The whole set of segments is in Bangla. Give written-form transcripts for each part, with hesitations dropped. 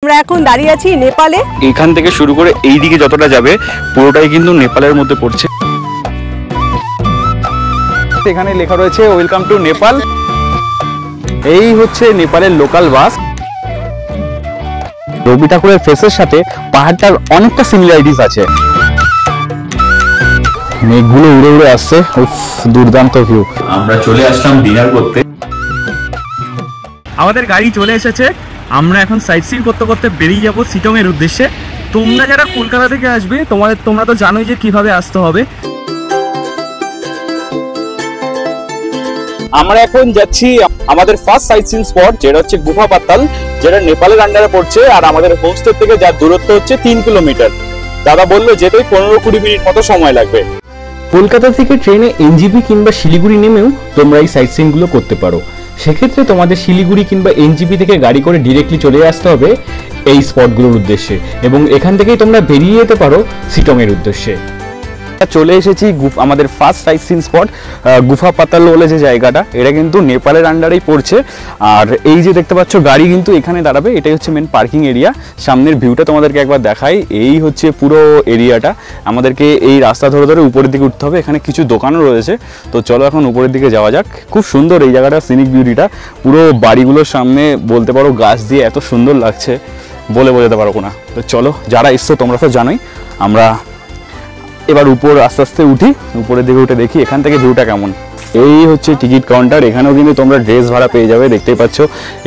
আমরা এখন দাঁড়িয়ে আছি নেপালে। এখান থেকে শুরু করে এই দিকে যতটা যাবে পুরোটাই কিন্তু নেপালের মধ্যে পড়ছে। এখানে লেখা রয়েছে ওয়েলকাম টু নেপাল। এই হচ্ছে নেপালের লোকাল বাস। রবি ঠাকুরের ফেসের সাথে পাহাড়টার অনেকটা সিমিলারিটিস আছে। মেঘগুলো উড়ে উড়ে আসছে, দুর্দান্ত ভিউ। আমরা চলে আসলাম ডিনার করতে। আমাদের গাড়ি চলে এসেছে, আমরা এখন সাইট সিইং করতে করতে বেরিয়ে যাবো শিলং এর উদ্দেশ্যে। তোমরা যারা কলকাতা থেকে আসবে তোমরা তো জানোই যে কিভাবে আসতে হবে। আমরা এখন যাচ্ছি আমাদের ফার্স্ট সাইট সিইং স্পট, যেটা হচ্ছে গুফা পাতাল, যেটা নেপালের আন্ডারে পড়ছে। আর আমাদের হোমস্টে থেকে যার দূরত্ব হচ্ছে 3 কিলোমিটার। দাদা বললো যেতে 15-20 মিনিট মতো সময় লাগবে। কলকাতা থেকে ট্রেনে এনজিপি কিংবা শিলিগুড়ি নেমেও তোমরা এই সাইট সিইং গুলো করতে পারো। সেক্ষেত্রে তোমাদের শিলিগুড়ি কিংবা এনজিপি থেকে গাড়ি করে ডিরেক্টলি চলে আসতে হবে এই স্পটগুলোর উদ্দেশ্যে, এবং এখান থেকেই তোমরা বেরিয়ে যেতে পারো শিলং এর উদ্দেশ্যে। চলে এসেছি আমাদের ফার্স্ট সাইট সিইং স্পট গুফা পাতাল বলে যে জায়গাটা, এটা কিন্তু নেপালের আন্ডারেই পড়ছে। আর এই যে দেখতে পাচ্ছ গাড়ি কিন্তু এখানে দাঁড়াবে, এটাই হচ্ছে মেন পার্কিং এরিয়া। সামনের ভিউটা তোমাদেরকে একবার দেখাই। এই হচ্ছে পুরো এরিয়াটা। আমাদেরকে এই রাস্তা ধরে ধরে উপরের দিকে উঠতে হবে। এখানে কিছু দোকানও রয়েছে, তো চলো এখন উপরের দিকে যাওয়া যাক। খুব সুন্দর এই জায়গাটা, সিনিক বিউটিটা। পুরো বাড়িগুলোর সামনে বলতে পারো গাছ দিয়ে এত সুন্দর লাগছে, বলে বোঝাতে পারবো না। তো চলো, যারা এসছো তোমরা তো জানোই। আমরা এবার উপর আস্তে আস্তে উঠি, উপরের দিকে উঠে দেখি এখান থেকে ভিউটা কেমন। এই হচ্ছে টিকিট কাউন্টার। এখানেও কিন্তু তোমরা ড্রেস ভাড়া পেয়ে যাবে, দেখতেই পাচ্ছ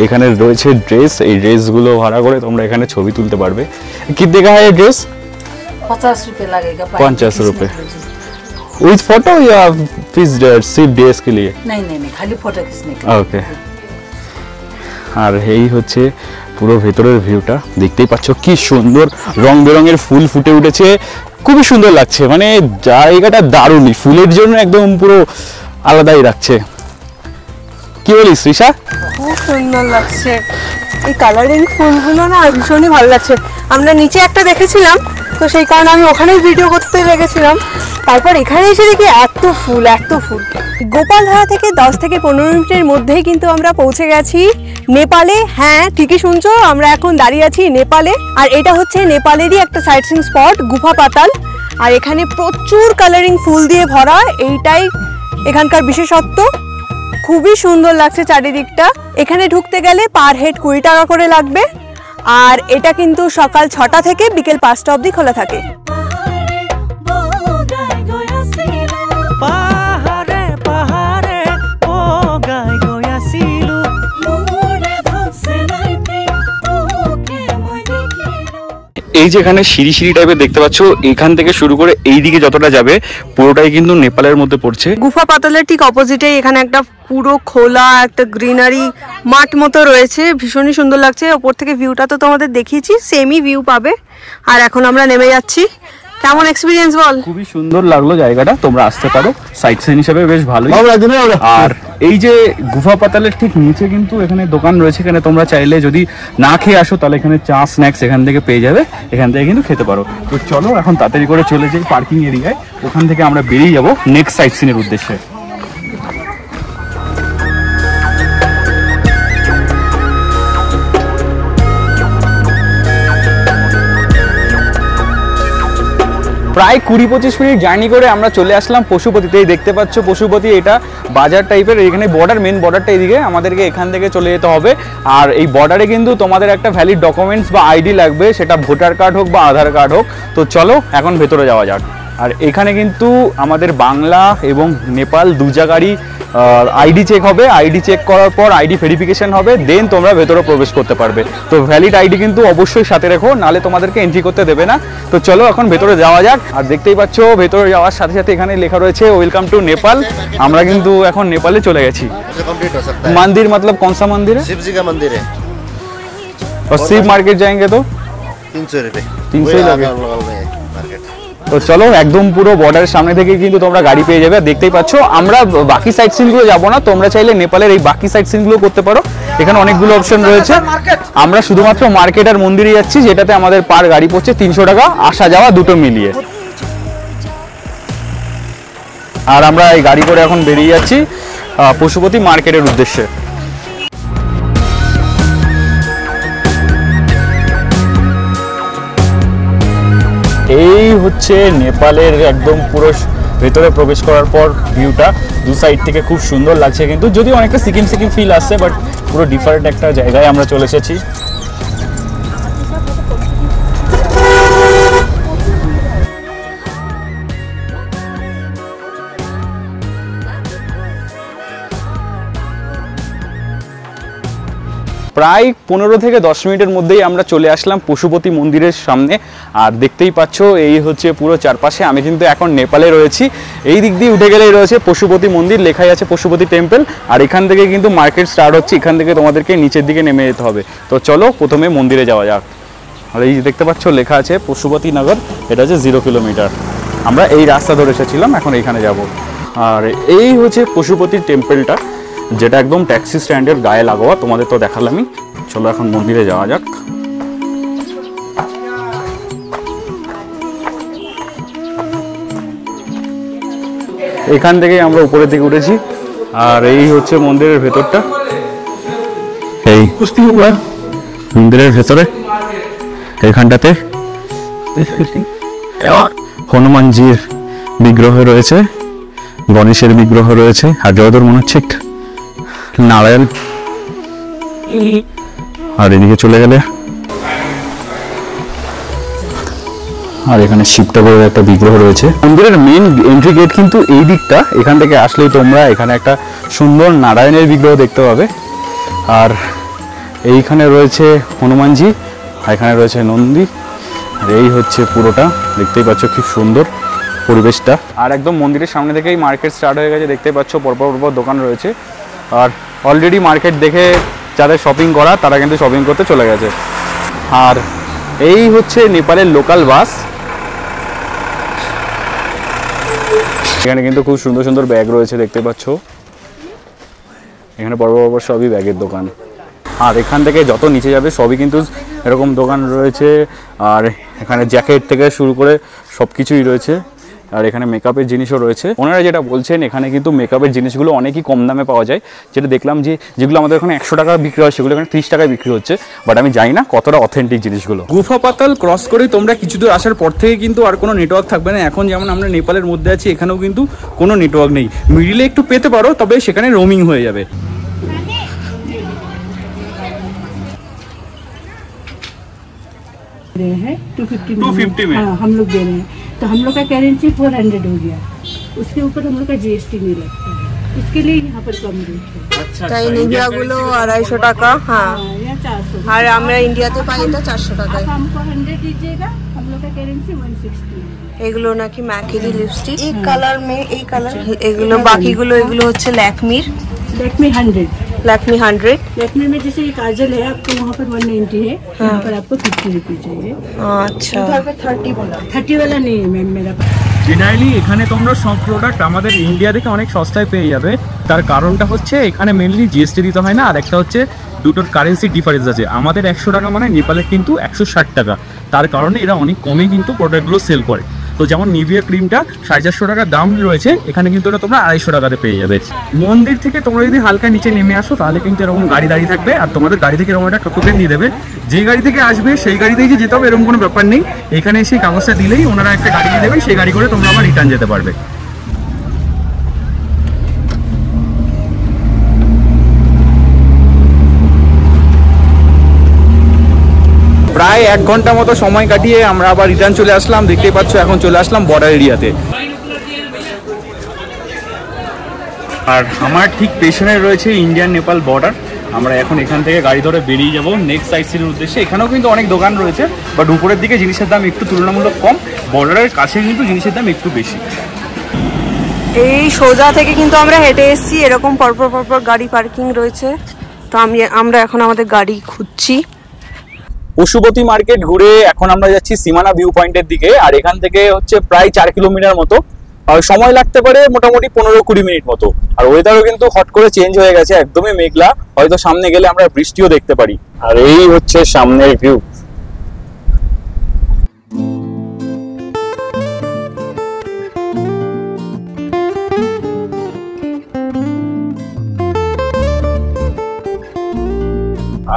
এখানে রয়েছে ড্রেস। এই ড্রেসগুলো ভাড়া করে তোমরা এখানে ছবি তুলতে পারবে। কি দেখা হয় ড্রেস? 50 रुपए लगेगा। 50 रुपए विद फोटो या फिक्स्ड सिर्फ ड्रेस के लिए? नहीं, खाली फोटो खींचने के। ओके। আর এই হচ্ছে পুরো ভেতরের ভিউটা, দেখতেই পাচ্ছ কি সুন্দর রং বেরঙের ফুল ফুটে উঠেছে, খুবই সুন্দর লাগছে। মানে জায়গাটা দারুণই, ফুলের জন্য একদম পুরো আলাদাই লাগছে। কি বলিস রিশা? খুব সুন্দর লাগছে এই কালারিং ফুলগুলো, না ভীষণই ভালো লাগছে। আমরা নিচে একটা দেখেছিলাম, তো সেই কারণে আমি ওখানেই ভিডিও করতে লেগেছিলাম। তারপর এখানে এসে দেখি এত ফুল এত ফুল। গোপালধারা থেকে 10 থেকে 15 মিনিটের মধ্যেই কিন্তু আমরা পৌঁছে গেছি নেপালে। হ্যাঁ, ঠিকই শুনছো, আমরা এখন দাঁড়িয়ে আছি নেপালে। আর এটা হচ্ছে নেপালেরই একটা সাইট সিইং স্পট, গুফা পাতাল। আর এখানে প্রচুর কালারিং ফুল দিয়ে ভরা, এইটাই এখানকার বিশেষত্ব। খুবই সুন্দর লাগছে চারিদিকটা। এখানে ঢুকতে গেলে পার হেড 20 টাকা করে লাগবে। আর এটা কিন্তু সকাল 6টা থেকে বিকেল 5টা অবধি খোলা থাকে। এই যেখানে সিঁড়ি সিঁড়ি টাইপের দেখতে পাচ্ছ, এখান থেকে শুরু করে এই দিকে যতটা যাবে পুরোটাই কিন্তু নেপালের মধ্যে পড়ছে। গুফা পাতালের ঠিক অপোজিটে এখানে একটা পুরো খোলা একটা গ্রিনারি মাঠ মতো রয়েছে, ভীষণই সুন্দর লাগছে। ওপর থেকে ভিউটা তো তোমাদের দেখিয়েছি, সেমই ভিউ পাবে। আর এখন আমরা নেমে যাচ্ছি। কেমন এক্সপিরিয়েন্স বল? খুবই সুন্দর লাগলো জায়গাটা, তোমরা আসতে পারো সাইট সিইং হিসেবে, বেশ ভালোই। আর এই যে গুফা পাতালের ঠিক নিচে কিন্তু এখানে দোকান রয়েছে, এখানে তোমরা চাইলে যদি না খেয়ে আসো তাহলে এখানে চা স্ন্যাক্স এখান থেকে পেয়ে যাবে, এখান থেকে কিন্তু খেতে পারো। তো চলো এখন তাড়াতাড়ি করে চলে যাই পার্কিং এরিয়ায়, ওখান থেকে আমরা বেরিয়ে যাবো নেক্সট সাইট সিইং এর উদ্দেশ্যে। প্রায় 20-25 মিনিট জার্নি করে আমরা চলে আসলাম পশুপতিতে। এই দেখতে পাচ্ছ পশুপতি, এটা বাজার টাইপের। এখানে বর্ডার, মেন বর্ডারটা এদিকে, আমাদেরকে এখান থেকে চলে যেতে হবে। আর এই বর্ডারে কিন্তু তোমাদের একটা ভ্যালিড ডকুমেন্টস বা আইডি লাগবে, সেটা ভোটার কার্ড হোক বা আধার কার্ড হোক। তো চলো এখন ভেতরে যাওয়া যাক। আর এখানে কিন্তু আমাদের বাংলা এবং নেপাল দু জায়গারই আইডি চেক হবে। আইডি চেক করার পর আইডি ভেরিফিকেশন হবে, দেন তোমরা ভেতরে প্রবেশ করতে পারবে। তো ভ্যালিড আইডি কিন্তু অবশ্যই সাথে রেখো, নাহলে তোমাদেরকে এন্ট্রি করতে দেবে না। তো চলো এখন ভেতরে যাওয়া যাক। আর দেখতেই পাচ্ছ ভেতরে যাওয়ার সাথে সাথে এখানে লেখা রয়েছে ওয়েলকাম টু নেপাল। আমরা কিন্তু এখন নেপালে চলে গেছি। मंदिर मतलब कौन सा मंदिर है? शिव जी का मंदिर है। और शिव मार्केट जाएंगे तो 300 रुपए। 300 ही लगे। मार्केट। তো চলো একদম পুরো বর্ডারের সামনে থেকে কিন্তু তোমরা গাড়ি পেয়ে যাবে। দেখতেই পাচ্ছ আমরা বাকি সাইট সিইং গুলো যাবো না, তোমরা চাইলে নেপালের এই বাকি সাইট সিইং গুলো করতে পারো। এখানে অনেকগুলো অপশন রয়েছে। আমরা শুধুমাত্র মার্কেট আর মন্দিরে যাচ্ছি, যেটাতে আমাদের পার গাড়ি পড়ছে 300 টাকা, আসা যাওয়া দুটো মিলিয়ে। আর আমরা এই গাড়ি করে এখন বেরিয়ে যাচ্ছি পশুপতি মার্কেটের উদ্দেশ্যে। হচ্ছে নেপালের একদম পুরো ভেতরে প্রবেশ করার পর ভিউটা দু সাইড থেকে খুব সুন্দর লাগছে, কিন্তু যদিও অনেকটা সিকিম সিকিম ফিল আসছে, বাট পুরো ডিফারেন্ট একটা জায়গায় আমরা চলে এসেছি। প্রায় 15 থেকে 10 মিনিটের মধ্যেই আমরা চলে আসলাম পশুপতি মন্দিরের সামনে। আর দেখতেই পাচ্ছ এই হচ্ছে পুরো চারপাশে। আমি কিন্তু এখন নেপালে রয়েছি। এই দিক দিয়ে উঠে গেলেই রয়েছে পশুপতি মন্দির, লেখাই আছে পশুপতি টেম্পল। আর এখান থেকে কিন্তু মার্কেট স্টার্ট হচ্ছে, এখান থেকে তোমাদেরকে নিচের দিকে নেমে যেতে হবে। তো চলো প্রথমে মন্দিরে যাওয়া যাক। আর এই যে দেখতে পাচ্ছ লেখা আছে পশুপতি নগর, এটা হচ্ছে 0 কিলোমিটার। আমরা এই রাস্তা ধরে এসেছিলাম, এখন এইখানে যাব। আর এই হচ্ছে পশুপতি টেম্পলটা, যেটা একদম ট্যাক্সি স্ট্যান্ডের গায়ে লাগোয়া। তোমাদের তো দেখালামই, চলো এখন মন্দিরে যাওয়া যাক। এখান থেকে আমরা উপরের দিকে উঠেছি, আর এই হচ্ছে মন্দিরের ভেতরটা। এই মন্দিরের ভেতরে এখানটাতে হনুমানজির বিগ্রহ রয়েছে, গণেশের বিগ্রহ রয়েছে, আর যতদূর মনে হচ্ছে নারায়ণ। আর এদিকে চলে গেলে আর এখানে শিব ঠাকুরের একটা বিগ্রহ রয়েছে। মন্দিরের মেইন এন্ট্রি গেট কিন্তু এই দিকটা, এখান থেকে আসলেই তোমরা এখানে একটা সুন্দর নারায়ণের বিগ্রহ দেখতে পাবে। আর এইখানে রয়েছে হনুমানজি, আর এখানে রয়েছে নন্দী। আর এই হচ্ছে পুরোটা, দেখতেই পাচ্ছ কি সুন্দর পরিবেশটা। আর একদম মন্দিরের সামনে থেকেই মার্কেট স্টার্ট হয়ে গেছে, দেখতেই পাচ্ছ পরপর পরপর দোকান রয়েছে। আর অলরেডি মার্কেট দেখে যাদের শপিং করা তারা কিন্তু শপিং করতে চলে গেছে। আর এই হচ্ছে নেপালের লোকাল বাস। এখানে কিন্তু খুব সুন্দর সুন্দর ব্যাগ রয়েছে, দেখতে পাচ্ছ। এখানে পরপর পরপর সবই ব্যাগের দোকান। আর এখান থেকে যত নিচে যাবে সবই কিন্তু এরকম দোকান রয়েছে। আর এখানে জ্যাকেট থেকে শুরু করে সব কিছুই রয়েছে। আর এখানে মেকআপের জিনিসও রয়েছে। ওনারা যেটা বলছেন এখানে কিন্তু মেকআপের জিনিসগুলো অনেকই কম দামে পাওয়া যায়, যেটা দেখলাম যে যেগুলো আমাদের এখানে 100 টাকা বিক্রি হয় সেগুলো এখানে 30 টাকায় বিক্রি হচ্ছে। বাট আমি জানি না কতটা অথেন্টিক জিনিসগুলো। গুফা পাতাল ক্রস করে তোমরা কিছু দূর আসার পর থেকে কিন্তু আর কোনো নেটওয়ার্ক থাকবে না। এখন যেমন আমরা নেপালের মধ্যে আছি, এখানেও কিন্তু কোনো নেটওয়ার্ক নেই। মিডিলে একটু পেতে পারো, তবে সেখানে রোমিং হয়ে যাবে। है 250 में हाँ, हम लोग दे रहे हैं। तो हम लोग का करेंसी 400 हो गया, उसके ऊपर हम लोग का GST नहीं लगता है, इसके लिए यहाँ पर कम रेट है। তাই ইন্ডিয়াগুলো 250 টাকা। হ্যাঁ, या 400। আর আমরা ইন্ডিয়াতে পাই এটা 400 টাকায়। आप हमको 100 दीजिएगा, हम लोग का करेंसी 160 है। এগুলো নাকি ম্যাকেরি লিপস্টিক, এই কালার মে এই কালার। এগুলো বাকিগুলো এগুলো হচ্ছে ল্যাকমির। लैक्मे 100। लैक्मी 100। लैक्मे में जैसे ये काजल है आपको वहाँ पर 190 है, यहाँ पर आपको 50 रुपये चाहिए। আচ্ছা, 30 वाला नहीं है मैम मेरा पास। জেনারেলি এখানে তোমরা সব প্রোডাক্ট আমাদের ইন্ডিয়া থেকে অনেক সস্তায় পেয়ে যাবে। তার কারণটা হচ্ছে এখানে মেনলি GST দিতে হয় না, আর একটা হচ্ছে দুটোর কারেন্সি ডিফারেন্স আছে। আমাদের 100 টাকা মানে নেপালে কিন্তু 160 টাকা। তার কারণে এরা অনেক কমে কিন্তু প্রোডাক্টগুলো সেল করে। তো যেমন নিভিয়া ক্রিমটা 450 টাকার দাম রয়েছে, এখানে কিন্তু এটা তোমরা 250 টাকাতে পেয়ে যাবে। মন্দির থেকে তোমরা যদি হালকা নিচে নেমে আসো তাহলে কিন্তু এরকম গাড়ি দাঁড়িয়ে থাকবে, আর তোমাদের গাড়ি থেকে এরকম একটা টোকেন দিয়ে দেবে। যে গাড়ি থেকে আসবে সেই গাড়িতেই যে যেতে হবে এরকম কোনো ব্যাপার নেই। এখানে সেই কাগজটা দিলেই ওনারা একটা গাড়ি দিয়ে দেবে, সেই গাড়ি করে তোমরা আবার রিটার্ন যেতে পারবে। প্রায় 1 ঘন্টা মতো সময় কাটিয়ে আমরা আবার রিটার্ন চলে আসলাম। দেখতেই পাচ্ছ এখন চলে আসলাম বর্ডার এরিয়াতে। আর আমার ঠিক পেছনে রয়েছে ইন্ডিয়ান নেপাল বর্ডার। আমরা এখন এখান থেকে গাড়ি ধরে বেরিয়ে যাব নেক্সট সাইট সিনের উদ্দেশ্যে। এখানেও কিন্তু অনেক দোকান রয়েছে, বাট উপরের দিকে জিনিসের দাম একটু তুলনামূলক কম, বর্ডারের কাছে কিন্তু জিনিসের দাম একটু বেশি। এই সোজা থেকে কিন্তু আমরা হেঁটে এসেছি, এরকম পরপর পরপর গাড়ি পার্কিং রয়েছে। তো আমরা এখন আমাদের গাড়ি খুঁজছি। পশুপতি মার্কেট ঘুরে এখন আমরা যাচ্ছি সীমানা ভিউ পয়েন্টের দিকে। আর এখান থেকে হচ্ছে প্রায় 4 কিলোমিটার মতো, আর সময় লাগতে পারে মোটামুটি 15-20 মিনিট মতো। আর ওয়েদারও কিন্তু হট করে চেঞ্জ হয়ে গেছে, একদমই মেঘলা। হয়তো সামনে গেলে আমরা বৃষ্টিও দেখতে পারি। আর এই হচ্ছে সামনের ভিউ।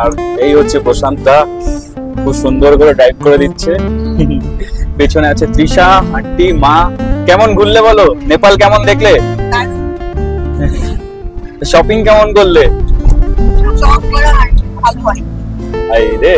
আর এই হচ্ছে প্রশান্ত, খুব সুন্দর করে ড্রাইভ করে দিচ্ছে। পেছনে আছে তৃষা, আন্টি, মা। কেমন ঘুরলে বলো? নেপাল কেমন দেখলে? শপিং কেমন করলে? এই রে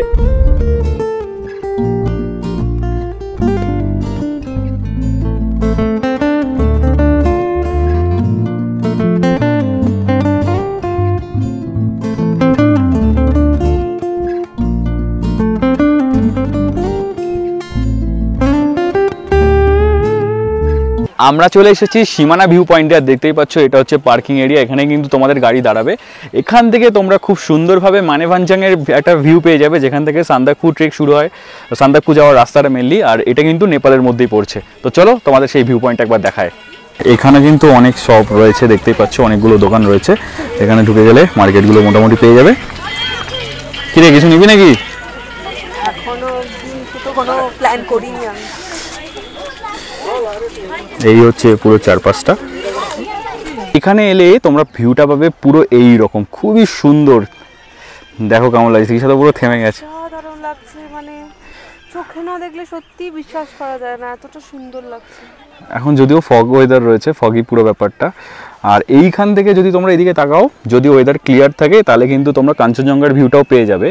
আমরা চলে এসেছি সীমানা ভিউ পয়েন্টে। আর দেখতেই পাচ্ছ এটা হচ্ছে পার্কিং এরিয়া। এখানে কিন্তু তোমাদের গাড়ি দাঁড়াবে। এখান থেকে তোমরা খুব সুন্দরভাবে মানেভাঞ্জাংয়ের একটা ভিউ পেয়ে যাবে, যেখান থেকে সান্দাকফু ট্রেক শুরু হয়, সান্দাকফু যাওয়ার রাস্তাটা মেনলি। আর এটা কিন্তু নেপালের মধ্যেই পড়ছে। তো চলো তোমাদের সেই ভিউ পয়েন্ট একবার দেখায়। এখানে কিন্তু অনেক শপ রয়েছে, দেখতেই পাচ্ছ অনেকগুলো দোকান রয়েছে। এখানে ঢুকে গেলে মার্কেটগুলো মোটামুটি পেয়ে যাবে। কিরে কিছু নিবি নাকি? এখনো তো কোনো প্ল্যান করিনি আমি। এই হচ্ছে পুরো চারপাশটা। এখানে এলে তোমরা ভিউটা পাবে পুরো এই রকম, খুবই সুন্দর। দেখো কেমন লাগছে, এই সাথে পুরো থেমে গেছে। দারুণ লাগছে, মানে চোখে না দেখলে সত্যি বিশ্বাস করা যায় না, এতটা সুন্দর লাগছে। এখন যদিও ফগ ওয়েদার রয়েছে, ফগি পুরো ব্যাপারটা। আর এইখান থেকে যদি তোমরা এদিকে তাকাও, যদি ওয়েদার ক্লিয়ার থাকে তাহলে কিন্তু তোমরা কাঞ্চনজঙ্ঘার ভিউটাও পেয়ে যাবে।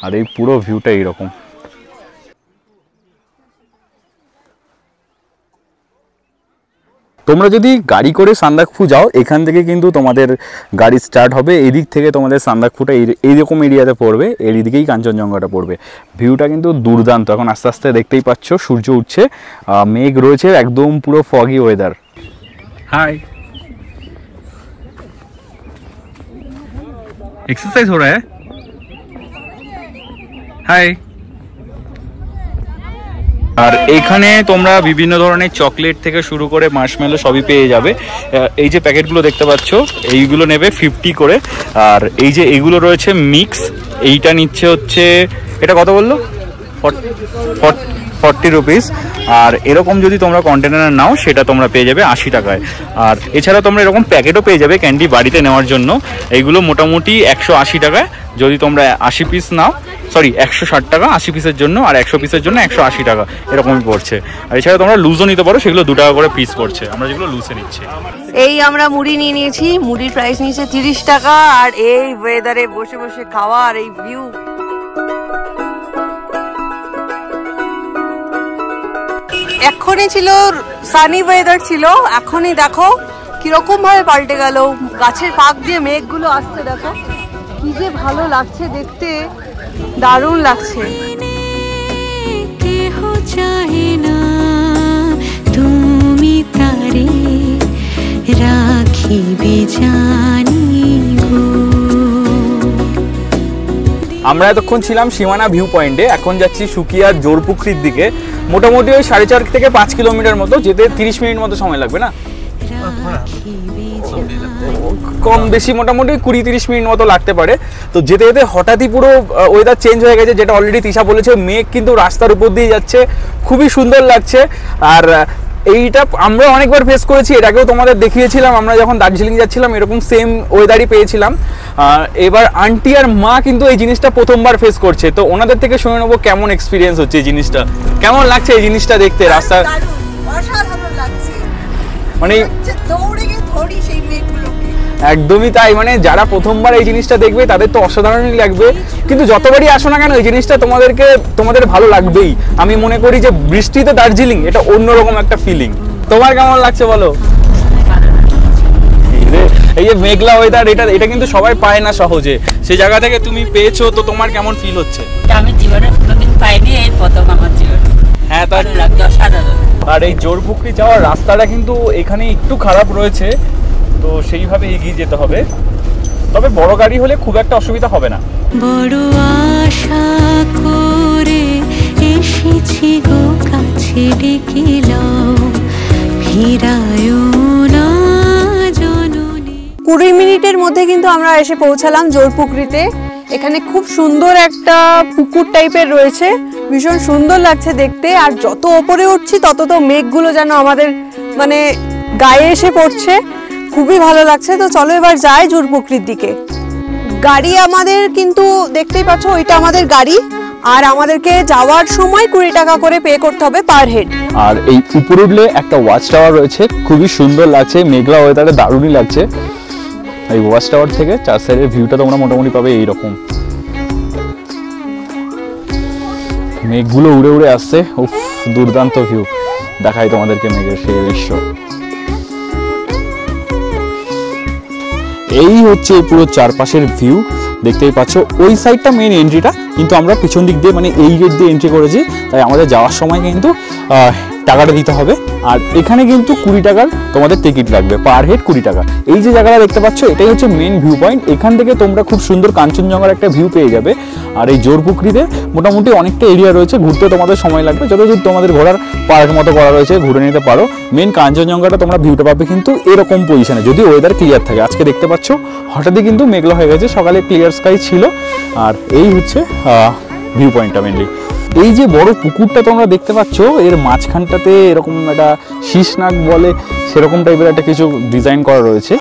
আর এই পুরো ভিউটা এইরকম। তোমরা যদি গাড়ি করে সান্দাকফু যাও, এখান থেকে কিন্তু তোমাদের গাড়ি স্টার্ট হবে। এদিক থেকে তোমাদের সান্দাকফুটা এইরকম এরিয়াতে পড়বে, এর দিকেই কাঞ্চনজঙ্ঘাটা পড়বে। ভিউটা কিন্তু দুর্দান্ত। এখন আস্তে আস্তে দেখতেই পাচ্ছ সূর্য উঠছে, মেঘ রয়েছে, একদম পুরো ফগি ওয়েদার। হাই, एक्सरसाइज हो रहा है। हाय। আর এইখানে তোমরা বিভিন্ন ধরনের চকলেট থেকে শুরু করে মার্শমেলো সবই পেয়ে যাবে। এই যে প্যাকেটগুলো দেখতে পাচ্ছ, এইগুলো নেবে 50 করে। আর এই যে এগুলো রয়েছে মিক্স, এইটা নিচ্ছে হচ্ছে, এটা কত বললো? 40 রুপিস। আর এরকম যদি তোমরা কন্টেনার নাও সেটা তোমরা পেয়ে যাবে 80 টাকায়। আর এছাড়া তোমরা এরকম প্যাকেটও পেয়ে যাবে ক্যান্ডি বাড়িতে নেওয়ার জন্য। এইগুলো মোটামুটি 180 টাকায় যদি তোমরা 80 পিস নাও, সরি 160 টাকা 80 পিসের জন্য, আর 100 পিসের জন্য 180 টাকা, এরকমই পড়ছে। আর এছাড়া তোমরা লুজও নিতে পারো, সেগুলো 2 টাকা করে পিস পড়ছে। আমরা যেগুলো লুজে নিচ্ছি। এই আমরা মুড়ি নিয়ে নিয়েছি, মুড়ির প্রাইস নিয়েছে 30 টাকা। আর এই ওয়েদারে বসে বসে খাওয়া আর এই ভিউ, এখনই ছিল সানি ওয়েদার ছিল, এখনই দেখো কিরকম ভাবে পাল্টে গেল। গাছের ফাঁক দিয়ে মেঘগুলো আসছে, দেখো কি যে ভালো লাগছে দেখতে, দারুণ লাগছে। তুমি তারে রাখিবে জানি গো। আমরা এতক্ষণ ছিলাম সীমানা ভিউ পয়েন্টে, এখন যাচ্ছি সুকিয়ার জোরপুকুরির দিকে। মোটামুটি ওই 4.5 থেকে 5 কিলোমিটার মতো, যেতে 30 মিনিট মতো সময় লাগবে না, কম বেশি মোটামুটি 20-30 মিনিট মতো লাগতে পারে। তো যেতে যেতে হঠাৎই পুরো ওয়েদার চেঞ্জ হয়ে গেছে, যেটা অলরেডি তৃষা বলেছে, মেঘ কিন্তু রাস্তার উপর দিয়ে যাচ্ছে, খুবই সুন্দর লাগছে। আর এইটা আমরা অনেকবার ফেস করেছি, এর আগেও তোমাদের দেখিয়েছিলাম, আমরা যখন দার্জিলিং যাচ্ছিলাম এরকম সেম ওয়েদারই পেয়েছিলাম। এবার আন্টি আর মা কিন্তু এই জিনিসটা প্রথমবার ফেস করছে, তো ওনাদের থেকে শুনে নেবো কেমন এক্সপিরিয়েন্স হচ্ছে এই জিনিসটা, কেমন লাগছে এই জিনিসটা দেখতে। রাস্তা অসাধারণ লাগছে, মানে দৌড়ে গিয়ে ধরি সেই মেঘগুলোকে। একদমই তাই, মানে যারা প্রথমবার এই জিনিসটা দেখবে তাদের তো অসাধারণই লাগবে, কিন্তু যতবারই আসো না কেন এই জিনিসটা তোমাদের ভালো লাগবেই। আমি মনে করি যে বৃষ্টিতে দার্জিলিং এটা অন্যরকম একটা ফিলিং। তোমার কেমন লাগছে বলো? এই যে মেঘলা ওয়েদার, এটা কিন্তু সবাই পায় না সহজে, সেই জায়গা থেকে তুমি পেয়েছো, তো তোমার কেমন ফিল হচ্ছে? আমি জীবনে কোনোদিন পাইনি, এই প্রথম আমার জীবনে। হ্যাঁ, তার লাগছে অসাধারণ। আর এই জোরপুকুরি যাওয়ার রাস্তাটা কিন্তু এখানে একটু খারাপ রয়েছে, তো সেইভাবে এগিয়ে যেতে হবে। তবে বড় গাড়ি হলে খুব একটা অসুবিধা হবে না। বড় আশা করে এসেছি গো কাছে ডেকে লও, ফিরায়ও না জননী। 20 মিনিটের মধ্যে কিন্তু আমরা এসে পৌঁছালাম জোরপুকুরিতে। এখানে খুব সুন্দর একটা পুকুর টাইপের রয়েছে, ভীষণ সুন্দর লাগছে দেখতে। আর যত ওপরে উঠছি তত তো মেঘগুলো যেন আমাদের মানে গায়ে এসে পড়ছে, খুবই ভালো লাগছে। তো চলো এবার যাই জোরপুকুরির দিকে। গাড়ি আমাদের কিন্তু দেখতেই পাচ্ছ, ওইটা আমাদের গাড়ি। আর আমাদেরকে যাওয়ার সময় 20 টাকা করে পে করতে হবে পার হেড। আর এই উপরে উঠলে একটা ওয়াচ টাওয়ার রয়েছে, খুবই সুন্দর লাগছে, মেঘলা ওয়েদারে দারুণই লাগছে। এই ওয়াচ টাওয়ার থেকে 4 সাইডের ভিউটা তোমরা মোটামুটি পাবে এইরকম, মেঘগুলো উড়ে উড়ে আসছে, উফ দুর্দান্ত ভিউ। দেখাই তোমাদেরকে মেঘের সেই দৃশ্য। এই হচ্ছে পুরো চারপাশের ভিউ, দেখতেই পাচ্ছ। ওই সাইডটা মেইন এন্ট্রিটা, কিন্তু আমরা পিছন দিক দিয়ে মানে এই গেট দিয়ে এন্ট্রি করেছি, তাই আমাদের যাওয়ার সময় কিন্তু টাকাটা দিতে হবে। আর এখানে কিন্তু 20 টাকার তোমাদের টিকিট লাগবে, পার হেড 20 টাকা। এই যে জায়গাটা দেখতে পাচ্ছ এটাই হচ্ছে মেন ভিউ পয়েন্ট। এখান থেকে তোমরা খুব সুন্দর কাঞ্চনজঙ্ঘার একটা ভিউ পেয়ে যাবে। আর এই জোরপুকুরিতে মোটামুটি অনেকটা এরিয়া রয়েছে, ঘুরতে তোমাদের সময় লাগবে, যতদূর তোমাদের ঘোরার পার্ক মতো করা রয়েছে ঘুরে নিতে পারো। মেন কাঞ্চনজঙ্ঘাটা তোমরা ভিউটা পাবে কিন্তু এরকম পজিশনে, যদি ওয়েদার ক্লিয়ার থাকে। আজকে দেখতে পাচ্ছ হঠাৎই কিন্তু মেঘলা হয়ে গেছে, সকালে ক্লিয়ার স্কাই ছিল। আর এই হচ্ছে ভিউ পয়েন্টটা মেনলি। এই যে বড় পুকুরটা তোমরা দেখতে পাচ্ছ, এর মাঝখানটাতে এরকম একটা শীষনাগ বলে সেরকম টাইপের একটা কিছু ডিজাইন করা রয়েছে।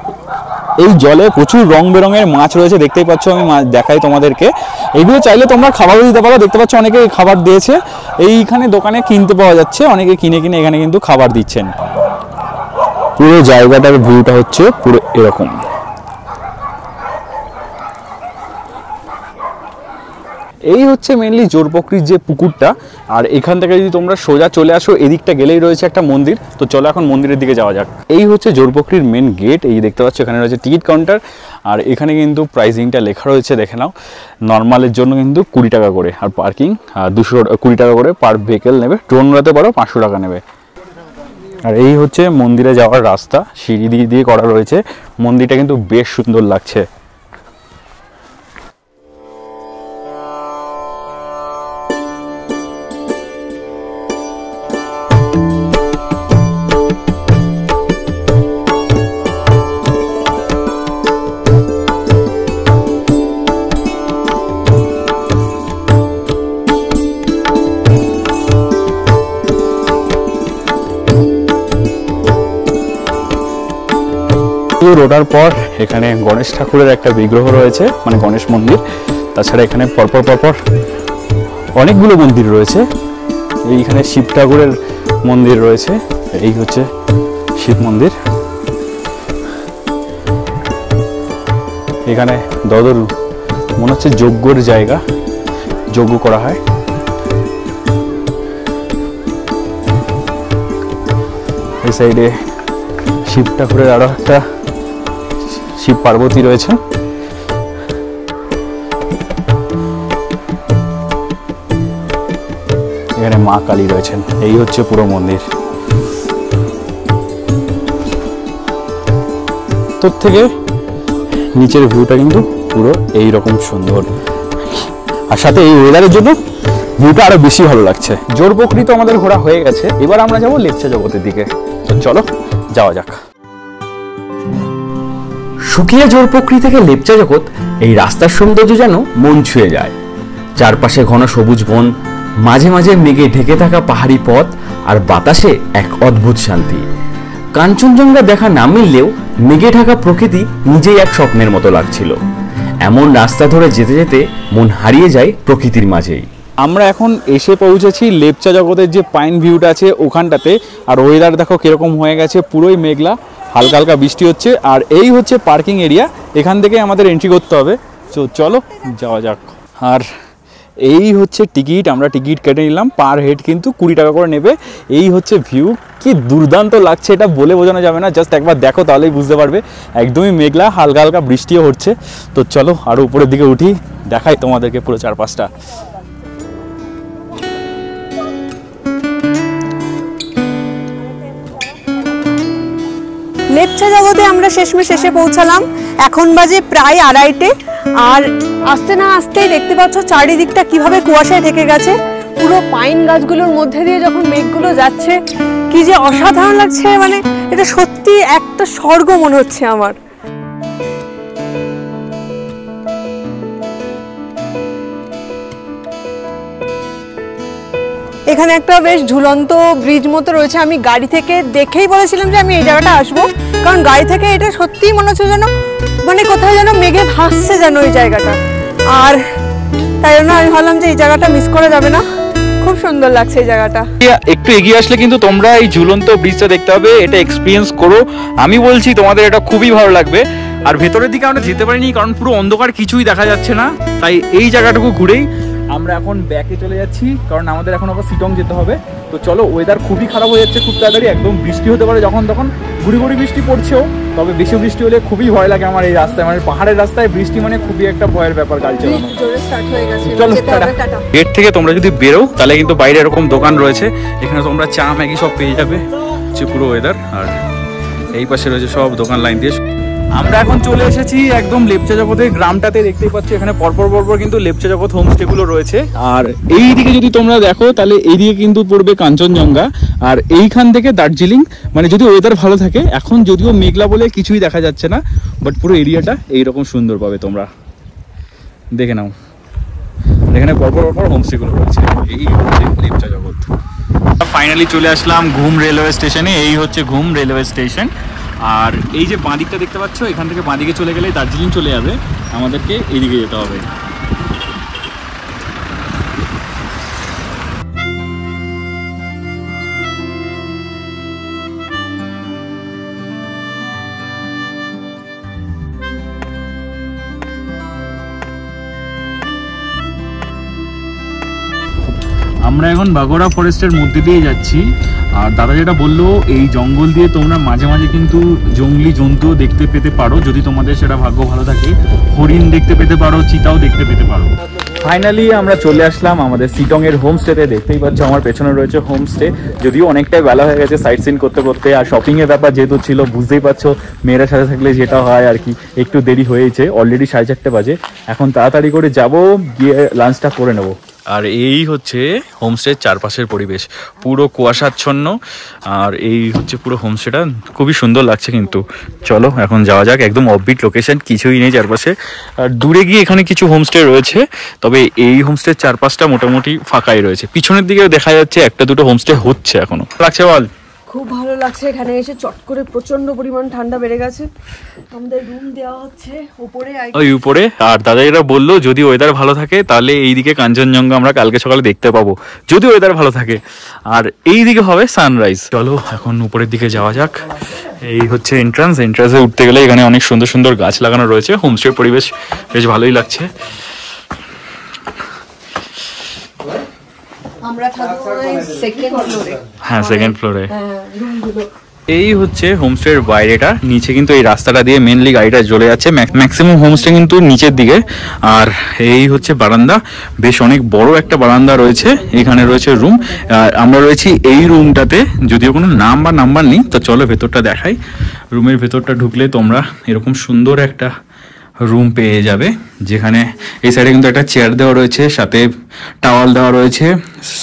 এই জলে প্রচুর রং বেরঙের মাছ রয়েছে, দেখতেই পাচ্ছ। আমি দেখাই তোমাদেরকে, এইগুলো চাইলে তোমরা খাবারও দিতে পারো। দেখতে পাচ্ছ অনেকে খাবার দিয়েছে, এইখানে দোকানে কিনতে পাওয়া যাচ্ছে, অনেকে কিনে এখানে কিন্তু খাবার দিচ্ছেন। পুরো জায়গাটার ভিউটা হচ্ছে পুরো এরকম। এই হচ্ছে মেনলি জোরপুকুরির যে পুকুরটা। আর এখান থেকে যদি তোমরা সোজা চলে আসো, এদিকটা গেলেই রয়েছে একটা মন্দির। তো চলো এখন মন্দিরের দিকে যাওয়া যাক। এই হচ্ছে জোরপুকুরির মেন গেট, এই দেখতে পাচ্ছ এখানে রয়েছে টিকিট কাউন্টার। আর এখানে কিন্তু প্রাইসিংটা লেখা রয়েছে, দেখে নাও। নর্মালের জন্য কিন্তু 20 টাকা করে, আর পার্কিং 220 টাকা করে পার ভেহিকেল নেবে। ড্রোন উড়াতে পারো 500 টাকা নেবে। আর এই হচ্ছে মন্দিরে যাওয়ার রাস্তা, সিঁড়ি দিয়ে করা রয়েছে। মন্দিরটা কিন্তু বেশ সুন্দর লাগছে। ওঠার পর এখানে গণেশ ঠাকুরের একটা বিগ্রহ রয়েছে, মানে গণেশ মন্দির। তাছাড়া এখানে পরপর অনেকগুলো মন্দির রয়েছে। এইখানে শিব ঠাকুরের মন্দির রয়েছে, এই হচ্ছে শিব মন্দির। এখানে দদর মনে হচ্ছে যজ্ঞর জায়গা, যজ্ঞ করা হয়। এই সাইডে শিব ঠাকুরের আরো একটা শিব পার্বতী রয়েছে। এখানে মা কালী রয়েছেন। এই হচ্ছে পুরো মন্দির। তোর থেকে নিচের ভিউটা কিন্তু পুরো এই রকম সুন্দর, আর সাথে এই ওয়েদারের জন্য ভিউটা আরো বেশি ভালো লাগছে। জোরপুকুরি তো আমাদের ঘোরা হয়ে গেছে, এবার আমরা যাবো লেপচা জগতের দিকে। তো চলো যাওয়া যাক। শুকিয়ে জোরপুকুরি থেকে লেপচা জগৎ, এই রাস্তার সৌন্দর্য যেন মন ছুঁয়ে যায়। চারপাশে ঘন সবুজ বন, মাঝে মাঝে মেঘে ঢেকে থাকা পাহাড়ি পথ, আর বাতাসে এক অদ্ভুত শান্তি। কাঞ্চনজঙ্ঘা দেখা না মিললেও মেঘে ঢাকা প্রকৃতি নিজেই এক স্বপ্নের মতো লাগছিল। এমন রাস্তা ধরে যেতে যেতে মন হারিয়ে যায় প্রকৃতির মাঝেই। আমরা এখন এসে পৌঁছেছি লেপচা জগতের যে পাইন ভিউটা আছে ওখানটাতে। আর ওয়েদার দেখো কিরকম হয়ে গেছে, পুরোই মেঘলা, হালকা হালকা বৃষ্টি হচ্ছে। আর এই হচ্ছে পার্কিং এরিয়া, এখান থেকে আমাদের এন্ট্রি করতে হবে। তো চলো যাওয়া যাক। আর এই হচ্ছে টিকিট, আমরা টিকিট কেটে নিলাম, পার হেড কিন্তু 20 টাকা করে নেবে। এই হচ্ছে ভিউ, কি দুর্দান্ত লাগছে এটা বলে বোঝানো যাবে না, জাস্ট একবার দেখো তাহলেই বুঝতে পারবে। একদমই মেঘলা, হালকা হালকা বৃষ্টিও হচ্ছে। তো চলো আরও উপরের দিকে উঠি, দেখাই তোমাদেরকে পুরো চারপাশটা। লেপচা জগতে আমরা শেষমেশ এসে পৌঁছালাম। এখন বাজে প্রায় 2:30, আর আসতে না আসতেই দেখতে পাচ্ছ চারিদিকটা কিভাবে কুয়াশায় ঢেকে গেছে। পুরো পাইন গাছগুলোর মধ্যে দিয়ে যখন মেঘগুলো যাচ্ছে, কি যে অসাধারণ লাগছে, মানে এটা সত্যি একটা স্বর্গ মনে হচ্ছে আমার। এখানে একটা বেশ ঝুলন্ত ব্রিজ মতো রয়েছে। আমি গাড়ি থেকে দেখেই বলেছিলাম যে আমি এই জায়গাটা আসবো, কারণ গাড়ি থেকে এটা সত্যিই মনে হচ্ছে যেন মানে কোথাও যেন মেঘে ভাসছে যেন ওই জায়গাটা। আর তাই জন্য আমি ভাবলাম যে এই জায়গাটা মিস করা যাবে না, খুব সুন্দর লাগছে এই জায়গাটা। একটু এগিয়ে আসলে কিন্তু তোমরা এই ঝুলন্ত ব্রিজটা দেখতে হবে, এটা এক্সপিরিয়েন্স করো, আমি বলছি তোমাদের এটা খুবই ভালো লাগবে। আর ভেতরের দিকে আমরা যেতে পারিনি কারণ পুরো অন্ধকার, কিছুই দেখা যাচ্ছে না, তাই এই জায়গাটুকু ঘুরেই আমরা এখন ব্যাকে চলে যাচ্ছি, কারণ আমাদের এখন আবার শিলং যেতে হবে। তো চলো, ওয়েদার খুবই খারাপ হয়ে যাচ্ছে খুব তাড়াতাড়ি, একদম বৃষ্টি হতে পারে যখন তখন, গুড়ি গুড়ি বৃষ্টি পড়ছেও, তবে বেশি বৃষ্টি হলে খুবই ভয় লাগে আমার এই রাস্তায়, মানে পাহাড়ের রাস্তায় বৃষ্টি মানে খুবই একটা ভয়ের ব্যাপার গাড়ি চালানো। চলো গেট থেকে তোমরা যদি বেরো তাহলে কিন্তু বাইরে এরকম দোকান রয়েছে, এখানে তোমরা চা ম্যাগি সব পেয়ে যাবে, পুরো ওয়েদার। আর এই পাশে রয়েছে সব দোকান লাইন দিয়ে। আমরা এখন চলে এসেছি একদম লেপচা জগতের গ্রামটাতে, দেখতেই পাচ্ছ এখানে পরপর পরপর কিন্তু লেপচা জগৎ হোমস্টে গুলো রয়েছে। আর এই দিকে যদি তোমরা দেখো তাহলে এইদিকে কিন্তু পড়বে কাঞ্চনজঙ্ঘা, আর এইখান থেকে দার্জিলিং, মানে যদি ওয়েদার ভালো থাকে, এখন যদিও মেঘলা বলে কিছুই দেখা যাচ্ছে না, বাট পুরো এরিয়াটা এইরকম সুন্দর পাবে তোমরা, দেখে নাও এখানে পরপর পরপর হোমস্টে গুলো রয়েছে। এই হচ্ছে লেপচা জগৎ। ফাইনালি চলে আসলাম ঘুম রেলওয়ে স্টেশনে, এই হচ্ছে ঘুম রেলওয়ে স্টেশন। আর এই যে বাঁদিকটা দেখতে পাচ্ছ, এখান থেকে বাঁদিকে চলে গেলে দার্জিলিং চলে যাবে, আমাদেরকে এইদিকে যেতে হবে। আমরা এখন বাগোড়া ফরেস্টের মধ্যে দিয়ে যাচ্ছি, আর দাদা যেটা বললো এই জঙ্গল দিয়ে তোমরা মাঝে মাঝে কিন্তু জঙ্গলি জন্তুও দেখতে পেতে পারো, যদি তোমাদের সেটা ভাগ্য ভালো থাকে, হরিণ দেখতে পেতে পারো, চিতাও দেখতে পেতে পারো। ফাইনালি আমরা চলে আসলাম আমাদের শিলং এর হোমস্টেতে, দেখতেই পাচ্ছ আমার পেছনে রয়েছে হোমস্টে, যদিও অনেকটাই বেলা হয়ে গেছে সাইট সিন করতে করতে, আর শপিং এর ব্যাপার যেহেতু ছিল বুঝতেই পারছো মেয়েরা সাথে থাকলে যেটা হয় আর কি, একটু দেরি হয়েছে, অলরেডি 4:30 বাজে, এখন তাড়াতাড়ি করে যাব, গিয়ে লাঞ্চটা করে নেবো। আর এই হচ্ছে হোমস্টের চারপাশের পরিবেশ, পুরো কুয়াশাচ্ছন্ন, আর এই হচ্ছে পুরো হোমস্টেটা, খুবই সুন্দর লাগছে কিন্তু। চলো এখন যাওয়া যাক, একদম অফবিট লোকেশন, কিছুই নেই চারপাশে, আর দূরে গিয়ে এখানে কিছু হোমস্টে রয়েছে, তবে এই হোমস্টের চারপাশটা মোটামুটি ফাঁকাই রয়েছে, পিছনের দিকেও দেখা যাচ্ছে একটা দুটো হোমস্টে হচ্ছে এখনো। লাগছে বল? খুব ভালো লাগছে, এখানে এসে চট করে প্রচন্ড পরিমাণ ঠান্ডা বেড়ে গেছে। আমাদের রুম দেওয়া হচ্ছে উপরে, ওই উপরে। আর দাদা এরা বললো যদি ওয়েদার ভালো থাকে তাহলে এইদিকে কাঞ্চনজঙ্ঘা আমরা কালকে সকালে দেখতে পাবো, যদি ওয়েদার ভালো থাকে, আর এই দিকে হবে সানরাইজ। চলো এখন উপরের দিকে যাওয়া যাক। এই হচ্ছে এন্ট্রান্স, এন্ট্রান্সে উঠতে গেলে এখানে অনেক সুন্দর সুন্দর গাছ লাগানো রয়েছে, হোমস্টের পরিবেশ বেশ ভালোই লাগছে। আমরা থাকবো সেকেন্ড ফ্লোরে। হ্যাঁ, সেকেন্ড ফ্লোরে। এই হচ্ছে হোমস্টের বাইরেটা, নিচে কিন্তু এই রাস্তাটা দিয়ে মেনলি গাড়িটা চলে যাচ্ছে, ম্যাক্সিমাম হোমস্টে কিন্তু নিচের দিকে। আর এই হচ্ছে বারান্দা, বেশ অনেক বড় একটা বারান্দা রয়েছে, এখানে রয়েছে রুম, আমরা রয়েছি এই রুমটাতে, যদিও কোনো নাম বা নাম্বার নেই। তো চলো ভেতরটা দেখাই। রুমের ভেতরটা ঢুকলে তোমরা এরকম সুন্দর একটা রুম পেয়ে যাবে, যেখানে এই সাইডে কিন্তু একটা চেয়ার দেওয়া রয়েছে, সাথে টাওয়াল দেওয়া রয়েছে,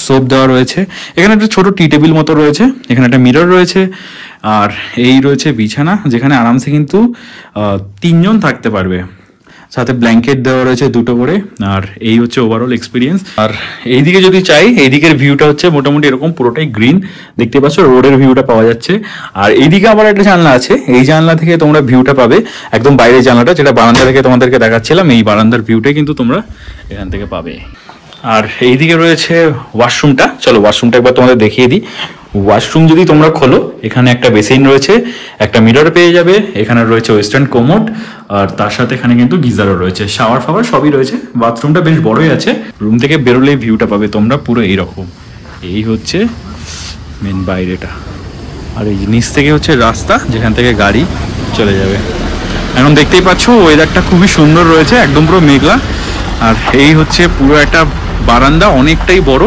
সোপ দেওয়া রয়েছে, এখানে একটা ছোট টি টেবিল মতো রয়েছে, এখানে একটা মিরর রয়েছে, আর এই রয়েছে বিছানা, যেখানে আরামসে কিন্তু 3 জন থাকতে পারবে, সাথে ব্ল্যাঙ্কেট দেওয়া রয়েছে 2টো করে। আর এই হচ্ছে ওভারঅল এক্সপিরিয়েন্স। আর এইদিকে যদি চাই, এইদিকের ভিউটা হচ্ছে মোটামুটি এরকম পুরোটাই গ্রিন, দেখতে পাচ্ছ রোডের ভিউটা পাওয়া যাচ্ছে। আর এইদিকে আবার একটা জানলা আছে, এই জানলা থেকে তোমরা ভিউটা পাবে, একদম বাইরের জানলাটা, যেটা বারান্দা থেকে তোমাদেরকে দেখাচ্ছিলাম, এই বারান্দার ভিউটাই কিন্তু তোমরা এখান থেকে পাবে। আর এইদিকে রয়েছে ওয়াশরুমটা, চলো ওয়াশরুমটা একবার তোমাদের দেখিয়ে দিই। ওয়াশরুম যদি তোমরা খোলো, এখানে একটা বেসিন রয়েছে, একটা মিরর পেয়ে যাবে, এখানে রয়েছে ওয়েস্টার্ন কোমোড, আর তার সাথে এখানে কিন্তু গিজারও রয়েছে, শাওয়ার ফাওয়ার সবই রয়েছে। বাথরুমটা বেশ বড়ই আছে, রুম থেকে বেরোলে ভিউটা পাবে তোমরা পুরো এইরকম। এই হচ্ছে মেন বাইরেটা, আর এই নিচ থেকে হচ্ছে রাস্তা, যেখান থেকে গাড়ি চলে যাবে। এখন দেখতেই পাচ্ছ ওয়েদারটা খুবই সুন্দর রয়েছে, একদম পুরো মেঘলা। আর এই হচ্ছে পুরো একটা বারান্দা, অনেকটাই বড়।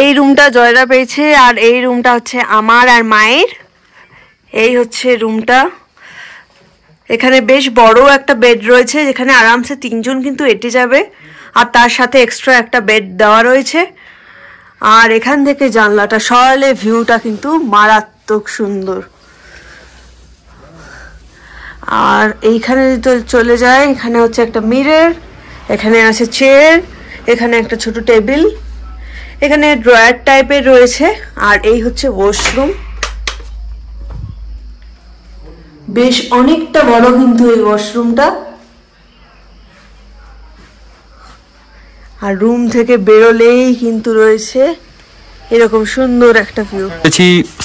এই রুমটা জয়রা পেয়েছে, আর এই রুমটা হচ্ছে আমার আর মায়ের। এই হচ্ছে রুমটা, এখানে বেশ বড় একটা বেড রয়েছে, যেখানে আরামসে 3 জন কিন্তু এঁটে যাবে, আর তার সাথে এক্সট্রা একটা বেড দেওয়া রয়েছে। আর এখান থেকে জানলাটা সরালে ভিউটা কিন্তু মারাত্মক সুন্দর। আর এইখানে তো চলে যায়, এখানে হচ্ছে একটা মিরর, এখানে আছে চেয়ার, এখানে একটা ছোট টেবিল, এখানে ড্রয়ার টাইপের রয়েছে। আর এই হচ্ছে ওয়াশরুম, বেশ অনেকটা বড় কিন্তু এই ওয়াশরুমটা। আর রুম থেকে বেরোলেই কিন্তু রয়েছে এরকম সুন্দর একটা ভিউ।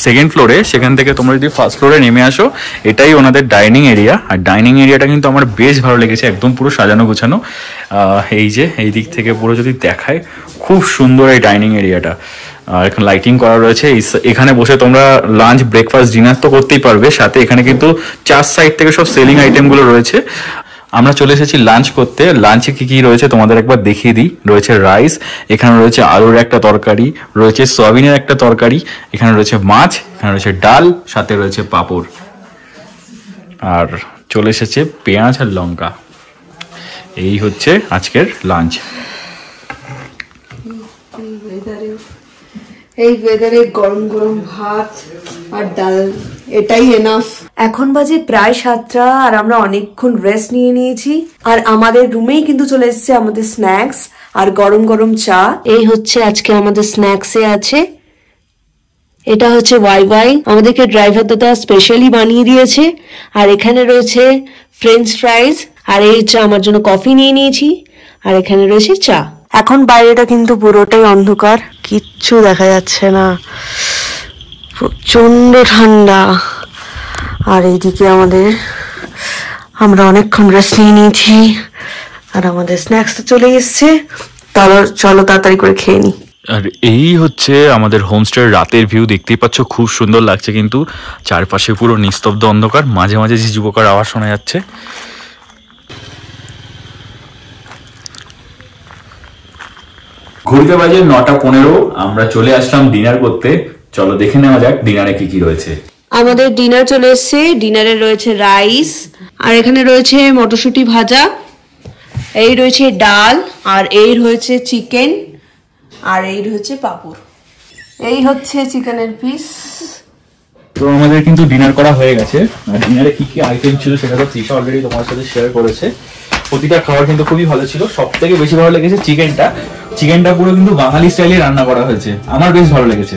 সেকেন্ড ফ্লোরে, সেখান থেকে তোমরা যদি ফার্স্ট ফ্লোরে নেমে আসো, এটাই ওনাদের ডাইনিং এরিয়া। আর ডাইনিং এরিয়াটা কিন্তু আমার বেশ ভালো লেগেছে, একদম পুরো সাজানো গোছানো। এই যে এই দিক থেকে পুরো যদি দেখায়, খুব সুন্দর এই ডাইনিং এরিয়াটা। আর এখানে লাইটিং করা রয়েছে। এখানে বসে তোমরা লাঞ্চ, ব্রেকফাস্ট, ডিনার তো করতেই পারবে, সাথে এখানে কিন্তু 4 সাইড থেকে সব সেলিং আইটেমগুলো রয়েছে। আমরা চলে এসেছি লাঞ্চ করতে। লাঞ্চে কি কি রয়েছে তোমাদের একবার দেখিয়ে দিই। রয়েছে রাইস, এখানে রয়েছে আলুর একটা তরকারি, রয়েছে সয়াবিনের একটা তরকারি, এখানে রয়েছে মাছ, এখানে রয়েছে ডাল, সাথে রয়েছে পাঁপড়, আর চলে এসেছে পেঁয়াজ আর লঙ্কা। এই হচ্ছে আজকের লাঞ্চ। এই ওয়েদারে গরম গরম ভাত আর ডাল, এটাই এনাফ। এখন বাজে প্রায় 7টা আর আমরা অনেকক্ষণ রেস্ট নিয়ে নিয়েছি। আর আমাদের রুমেই কিন্তু চলে এসেছে আমাদের স্ন্যাক্স আর গরম গরম চা। এই হচ্ছে আজকে আমাদের স্ন্যাক্সে আছে, এটা হচ্ছে ওয়াই আমাদেরকে ড্রাইভার দাদা স্পেশালি বানিয়ে দিয়েছে। আর এখানে রয়েছে ফ্রেঞ্চ ফ্রাইজ, আর এই হচ্ছে আমার জন্য কফি নিয়ে নিয়েছি, আর এখানে রয়েছে চা। এখন বাইরেটা কিন্তু পুরোটাই অন্ধকার, কিচ্ছু দেখা যাচ্ছে না, প্রচন্ড ঠান্ডা। আর এইদিকে আমরা অনেকক্ষণ রেস্ট নিয়ে নিয়েছি আর আমাদের স্ন্যাক্স তো চলে এসছে। চলো তাড়াতাড়ি করে খেয়ে নি। আর এই হচ্ছে আমাদের হোমস্টের রাতের ভিউ। দেখতেই পাচ্ছ, খুব সুন্দর লাগছে, কিন্তু চারপাশে পুরো নিস্তব্ধ অন্ধকার, মাঝে মাঝে ঝিঝি পোকার আওয়াজ শোনা যাচ্ছে। ঘুরতে বাজে 9:15, আমরা চলে আসলাম ডিনার করতে। চলো দেখে নেওয়া যাক ডিনারে কি কি রয়েছে। আমাদের ডিনার চলে এসছে। ডিনারে রয়েছে রাইস, আর এখানে রয়েছে মটরশুঁটি ভাজা, এই রয়েছে ডাল, আর এই রয়েছে চিকেন, আর এই রয়েছে পাঁপড়। এই হচ্ছে চিকেনের পিস। তো আমাদের কিন্তু ডিনার করা হয়ে গেছে। আর ডিনারে কি কি আইটেম ছিল সেটা তো তৃষা অলরেডি তোমার সাথে শেয়ার করেছে। প্রতিটা খাবার কিন্তু খুবই ভালো ছিল। সব থেকে বেশি ভালো লেগেছে চিকেনটা পুরো কিন্তু বাঙালি স্টাইলে রান্না করা হয়েছে, আমার বেশ ভালো লেগেছে।